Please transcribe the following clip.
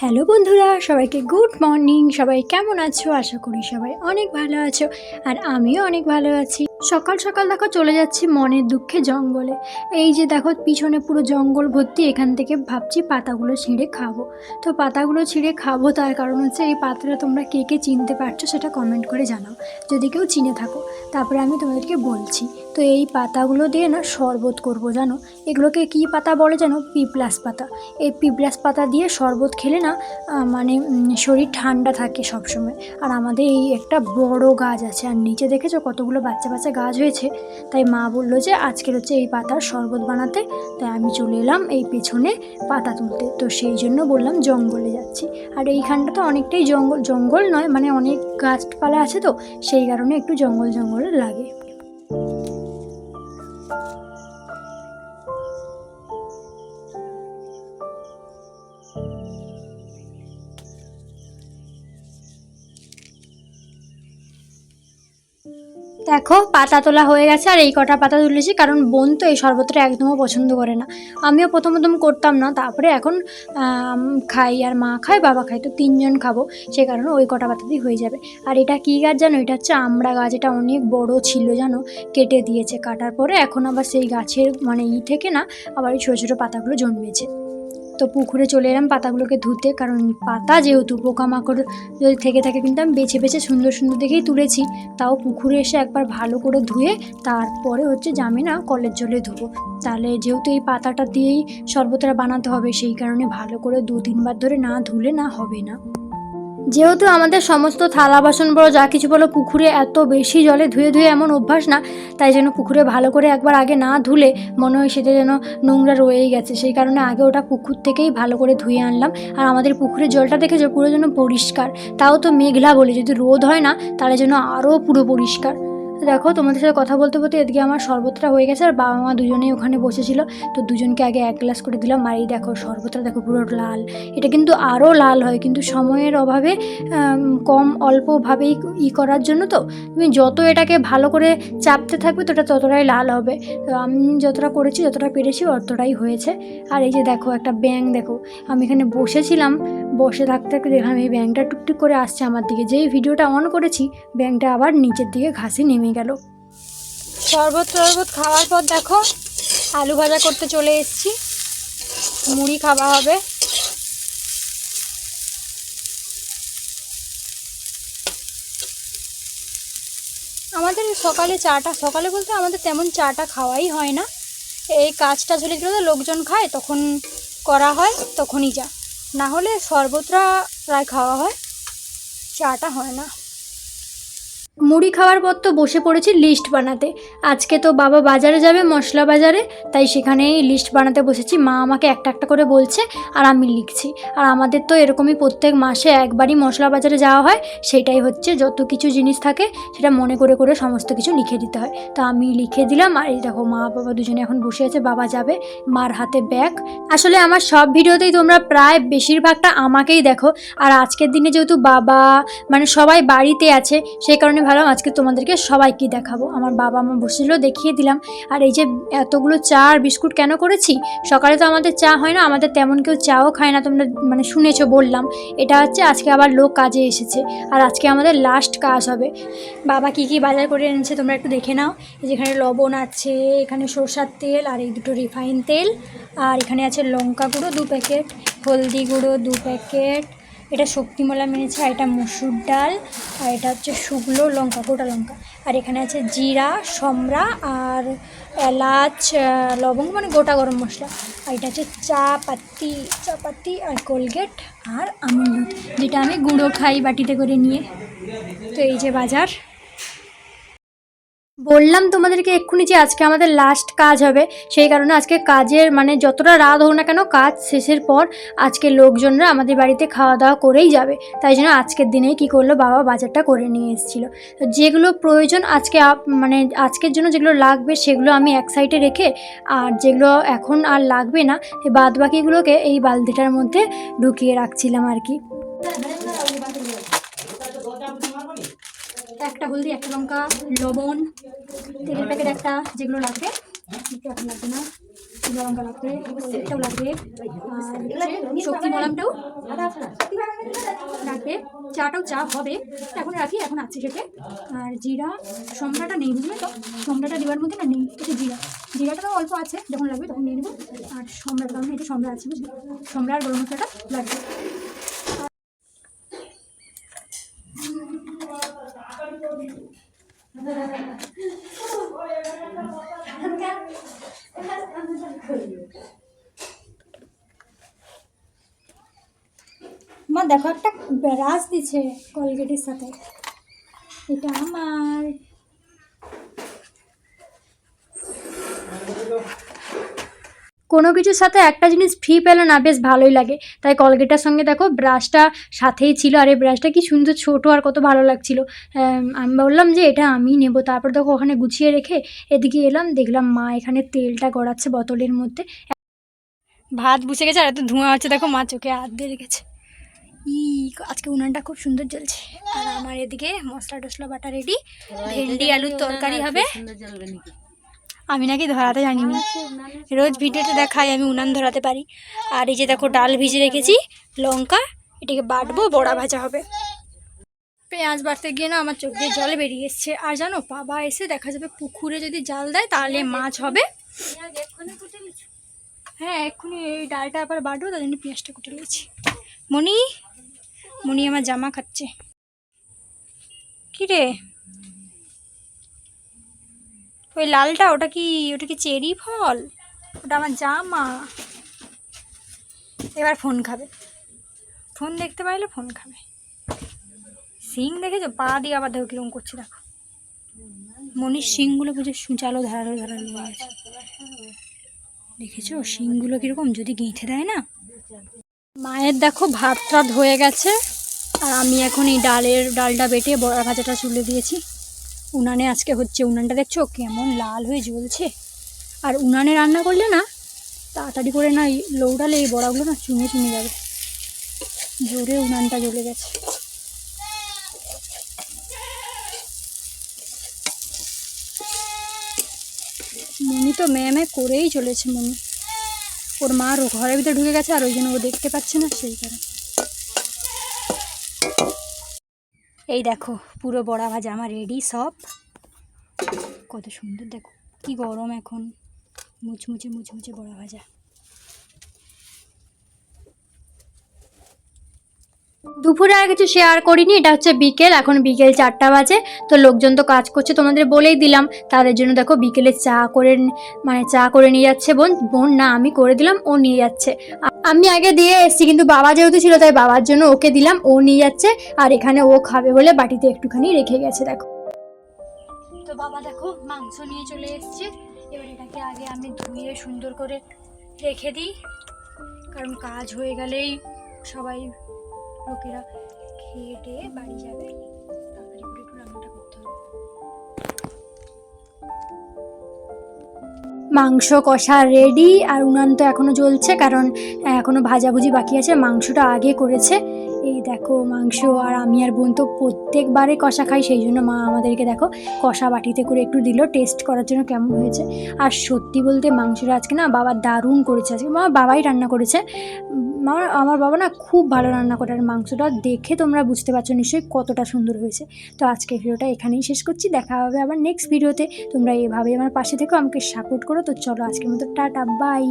Hello বন্ধুরা, সবাইকে good morning. সবাই কেমন আছো? আশা করি সবাই অনেক ভালো আছো, আর আমিও অনেক ভালো আছি। সকাল সকাল দেখো চলে যাচ্ছি মনের দুঃখে জঙ্গলে। এই যে দেখো পিছনে পুরো জঙ্গল ভর্তি, এখান থেকে ভাবছি পাতাগুলো ছিঁড়ে খাবো। তো পাতাগুলো ছিঁড়ে খাবো তার কারণ হচ্ছে এই পাতাটা তোমরা কে কে চিনতে পারছো সেটা কমেন্ট করে জানাও, যদি কেউ চিনে থাকো। তারপরে আমি তোমাদেরকে বলছি। তো এই পাতাগুলো দিয়ে না শরবত করব, জানো এগুলোকে কি পাতা বলে জানো? পিপ্লাস পাতা। এই পিপ্লাস পাতা দিয়ে শরবত খেলে না মানে শরীর ঠান্ডা থাকে সবসময়। আর আমাদের এই একটা বড় গাছ আছে, আর নিচে দেখেছো কতগুলো বাচ্চা বাচ্চা গাছ হয়েছে। তাই মা বললো যে আজকের হচ্ছে এই পাতার শরবত বানাতে। তাই আমি চলে এলাম এই পেছনে পাতা তুলতে। তো সেই জন্য বললাম জঙ্গলে যাচ্ছি। আর এইখানটা তো অনেকটাই জঙ্গল জঙ্গল নয়, মানে অনেক গাছপালা আছে, তো সেই কারণে একটু জঙ্গল জঙ্গল লাগে। দেখো পাতা তোলা হয়ে গেছে, আর এই কটা পাতা তুলেছি কারণ বোন তো এই শরবতটা একদমও পছন্দ করে না। আমিও প্রথম প্রথম করতাম না, তারপরে এখন খাই, আর মা খায়, বাবা খায়, তো তিনজন খাবো, সে কারণে ওই কটা পাতাতেই হয়ে যাবে। আর এটা কী গাছ জানো? এটা হচ্ছে আমড়া গাছ। এটা অনেক বড় ছিল জানো, কেটে দিয়েছে, কাটার পরে এখন আবার সেই গাছের মানে থেকে না আবার এই ছোটো ছোটো পাতাগুলো জন্মেছে। তো পুকুরে চলে এলাম পাতাগুলোকে ধুতে, কারণ পাতা যেহেতু পোকামাকড় যদি থেকে থাকে, কিন্তু আমি বেছে বেছে সুন্দর সুন্দর দেখেই তুলেছি। তাও পুকুরে এসে একবার ভালো করে ধুয়ে তারপরে হচ্ছে জামে না কলের জলে ধুবো। তাহলে যেহেতু এই পাতাটা দিয়েই শরবতটা বানাতে হবে, সেই কারণে ভালো করে 2-3 বার ধরে না ধুলে না হবে না। যেহেতু আমাদের সমস্ত থালা বাসন বলো যা কিছু বলো পুকুরে এত বেশি জলে ধুয়ে ধুয়ে এমন অভ্যাস না, তাই জন্য পুকুরে ভালো করে একবার আগে না ধুলে মনে হয় সেটা যেন নোংরা রয়েই গেছে। সেই কারণে আগে ওটা পুকুর থেকেই ভালো করে ধুয়ে আনলাম। আর আমাদের পুকুরের জলটা দেখেছো পুরো যেন পরিষ্কার, তাও তো মেঘলা বলে, যদি রোদ হয় না তাহলে যেন আরও পুরো পরিষ্কার। দেখো তোমাদের সাথে কথা বলতে বলতে এদিকে আমার শরবতটা হয়ে গেছে, আর বাবা মা দুজনেই ওখানে বসেছিল। তো দুজনকে আগে 1 গ্লাস করে দিলাম। আর এই দেখো শরবতটা দেখো পুরো লাল। এটা কিন্তু আরও লাল হয়, কিন্তু সময়ের অভাবে কম অল্পভাবেই করার জন্য, তো তুমি যত এটাকে ভালো করে চাপতে থাকবে তো এটা ততটাই লাল হবে। তো আমি যতটা করেছি, যতটা পেরেছি অতটাই হয়েছে। আর এই যে দেখো একটা ব্যাঙ, দেখো আমি এখানে বসেছিলাম, বসে থাকতে থাকতে দেখলাম এই ব্যাঙটা টুকটুক করে আসছে আমার দিকে। যেই ভিডিওটা অন করেছি ব্যাঙটা আবার নিচের দিকে ঘাসে নেমে গেল। শরবত খাওয়ার পর দেখো আলু ভাজা করতে চলে এসেছি, মুড়ি খাওয়া হবে। আমাদের সকালে চাটা, সকালে বলতে আমাদের তেমন চাটা খাওয়াই হয় না। এই কাজটা ঝুলে গেলে লোকজন খায় তখন করা হয়, তখনই যা, না হলে শরবতটা প্রায় খাওয়া হয়, চাটা হয় না। মুড়ি খাওয়ার পর তো বসে পড়েছি লিস্ট বানাতে। আজকে তো বাবা বাজারে যাবে, মশলা বাজারে, তাই সেখানেই লিস্ট বানাতে বসেছি। মা আমাকে একটা একটা করে বলছে আর আমি লিখছি। আর আমাদের তো এরকমই প্রত্যেক মাসে একবারই মশলা বাজারে যাওয়া হয়, সেটাই হচ্ছে যত কিছু জিনিস থাকে সেটা মনে করে করে সমস্ত কিছু লিখে দিতে হয়। তো আমি লিখে দিলাম। আর এই দেখো মা বাবা দুজনে এখন বসে আছে, বাবা যাবে, মার হাতে ব্যাগ। আসলে আমার সব ভিডিওতেই তোমরা প্রায় বেশিরভাগটা আমাকেই দেখো, আর আজকের দিনে যেহেতু বাবা মানে সবাই বাড়িতে আছে, সেই কারণে ভাবলাম আজকে তোমাদেরকে সবাইকে দেখাবো। আমার বাবা মা বসেছিল, দেখিয়ে দিলাম। আর এই যে এতগুলো চা আর বিস্কুট কেন করেছি, সকালে তো আমাদের চা হয় না, আমাদের তেমন কেউ চাও খায় না, তোমরা মানে শুনেছো বললাম। এটা হচ্ছে আজকে আবার লোক কাজে এসেছে, আর আজকে আমাদের লাস্ট কাজ হবে। বাবা কি কি বাজার করে এনেছে তোমরা একটু দেখে নাও। যেখানে লবণ আছে, এখানে সরষার তেল, আর এই দুটো রিফাইন তেল, আর এখানে আছে লঙ্কা গুঁড়ো 2 প্যাকেট, হলদি গুঁড়ো 2 প্যাকেট, এটা শক্তিমলা মেনেছে, আর এটা মসুর ডাল, আর এটা হচ্ছে শুকনো লঙ্কা, গোটা লঙ্কা, আর এখানে আছে জিরা, সমরা, আর এলাচ, লবঙ্গ মানে গোটা গরম মশলা, আর এটা হচ্ছে চাপাতি আর কোলগেট, আর আমুল দুধ, যেটা আমি গুঁড়ো খাই বাটিতে করে নিয়ে। তো এই যে বাজার। বললাম তোমাদেরকে এক্ষুনি যে আজকে আমাদের লাস্ট কাজ হবে, সেই কারণে আজকে কাজের মানে যতটা রাত হোক না কেন কাজ শেষের পর আজকে লোকজনরা আমাদের বাড়িতে খাওয়া দাওয়া করেই যাবে। তাই জন্য আজকের দিনেই কী করলো, বাবা বাজারটা করে নিয়ে এসেছিলো। যেগুলো প্রয়োজন আজকে মানে আজকের জন্য যেগুলো লাগবে সেগুলো আমি এক সাইডে রেখে, আর যেগুলো এখন আর লাগবে না বাদ বাকিগুলোকে এই বালতিটার মধ্যে ঢুকিয়ে রাখছিলাম আর কি। একটা হলদি, একটা লঙ্কা, লবণ, তেলের প্যাকেট একটা, যেগুলো লাগবে এখন লাগবে না, শুকনো লঙ্কা লাগবে, সেটাও লাগবে, আর সবজি মলামটাও লাগবে, চাটাও চা হবে, এখন রাখি, এখন আছে সেটা। আর জিরা সম্রাটা নেই, বুঝলে তো, সম্রাটা দেওয়ার মধ্যে না নেই, এটা জিরাটা তো অল্প আছে, যখন লাগবে তখন নিয়ে নেবো। আর সম্রাট, কারণ এটা সম্রাট আছে, বুঝলি, সম্রাট গরম মশলাটা লাগবে। মা দেখো একটা ব্রাশ দিছে কলগেটের সাথে, এটা আমার। কোনো কিছুর সাথে একটা জিনিস ফ্রি পেলে না বেশ ভালোই লাগে, তাই কলগেটের সঙ্গে দেখো ব্রাশটা সাথেই ছিল। আর এই ব্রাশটা কি সুন্দর ছোটো আর কত ভালো লাগছিল। আমি বললাম যে এটা আমি নেব। তারপর দেখো ওখানে গুছিয়ে রেখে এদিকে এলাম, দেখলাম মা এখানে তেলটা গড়াচ্ছে বোতলের মধ্যে। ভাত বসে গেছে আর এত ধোঁয়া হচ্ছে, দেখো মা চোখে হাত দিয়ে রেখেছে। আজকে উনানটা খুব সুন্দর জ্বলছে। আর আমার এদিকে মশলা টসলা বাটা রেডি, ভেন্ডি আলুর তরকারি হবে। আমি নাকি ধরাতে জানি না, রোজ ভিডিওতে দেখাই আমি উনান ধরাতে পারি। আর এই যে দেখো ডাল ভিজে রেখেছি, লঙ্কা, এটাকে বাটবো, বড়া ভাজা হবে। পেঁয়াজ বাটতে গিয়ে না আমার চোখ দিয়ে জল বেরিয়ে এসছে। আর জানো, বাবা এসে দেখা যাবে পুকুরে যদি জাল দেয় তাহলে মাছ হবে। হ্যাঁ এক্ষুনি এই ডালটা আবার বাটবো, তার জন্য পেঁয়াজটা কুটে নিয়েছি। মনি আমার জামা খাচ্ছে। কি রে ওই লালটা, ওটা কি চেরি ফল? ওটা আমার জামা। এবার ফোন খাবে, ফোন দেখতে পাইলে ফোন খাবে। শিং দেখেছো? পা দিয়ে আবার দেখো কিরকম করছে, দেখো মনির শিংগুলো বুঝে সুচালো ধারালো ধারালো হয়ে গেছে। দেখেছো শিংগুলো কিরকম যদি গেঁথে দেয় না। মায়ের দেখো ভাত টাত হয়ে গেছে, আর আমি এখন এই ডালটা বেটে বড়া ভাজাটা চুলে দিয়েছি। উনানে আজকে হচ্ছে, উনানটা দেখছো কেমন লাল হয়ে জ্বলছে। আর উনানে রান্না করলে না তাড়াতাড়ি করে না লৌড়ালে এই বড়াগুলো না চুনে যাবে, জোরে উনানটা জ্বলে গেছে। মনি তো ম্যামে করেই চলেছে। মনি ওর মা ঘরের ভিতরে ঢুকে গেছে, আর ওই জন্য ও দেখতে পাচ্ছে না, সেই কারণে। এই দেখো পুরো বড়া ভাজা আমার রেডি সব। কত সুন্দর, দেখো কি গরম এখন, মুচমুচে বড়া ভাজা। দুপুরে আর কিছু শেয়ার করিনি, এটা হচ্ছে বিকেল, এখন বিকেল 4টা বাজে। তো লোকজন তো কাজ করছে, তোমাদের বলেই দিলাম। তাদের জন্য দেখো বিকেলে চা করে নিয়ে যাচ্ছে বোন না, আমি করে দিলাম, ও নিয়ে যাচ্ছে। আমি আগে দিয়ে এসেছি, কিন্তু বাবা যেহেতু ছিল তাই বাবার জন্য ওকে দিলাম, ও নিয়ে যাচ্ছে। আর এখানে ও খাবে বলে বাটিতে একটুখানি রেখে গেছে। দেখো তো বাবা দেখো মাংস নিয়ে চলে এসছে। এবার এটাকে আগে আমি ধুয়ে সুন্দর করে রেখে দিই, কারণ কাজ হয়ে গেলেই সবাই লোকেরা খেয়ে টেয়ে বাড়ি যাবে, তাড়াতাড়ি করে একটু রান্নাটা করতে হবে। মাংস কষা রেডি, আর উনান তো এখনো জ্বলছে, কারণ এখনো ভাজাভুজি বাকি আছে, মাংসটা আগে করেছে। এই দেখো মাংস, আর আমি আর বোন তো প্রত্যেকবারে কষা খাই, সেই জন্য মা আমাদেরকে দেখো কষা বাটিতে করে একটু দিল টেস্ট করার জন্য কেমন হয়েছে। আর সত্যি বলতে মাংসটা আজকে না বাবা দারুণ করেছে, আজকে বাবাই রান্না করেছে। আমার বাবা না খুব ভালো রান্না করে, আর মাংসটা দেখে তোমরা বুঝতে পারছো নিশ্চয়ই কতটা সুন্দর হয়েছে। তো আজকে ভিডিওটা এখানেই শেষ করছি, দেখা হবে আবার নেক্সট ভিডিওতে। তোমরা এভাবে আমার পাশে থেকো, আমাকে সাপোর্ট করো। তো চলো আজকের মতো টাটা, বাই।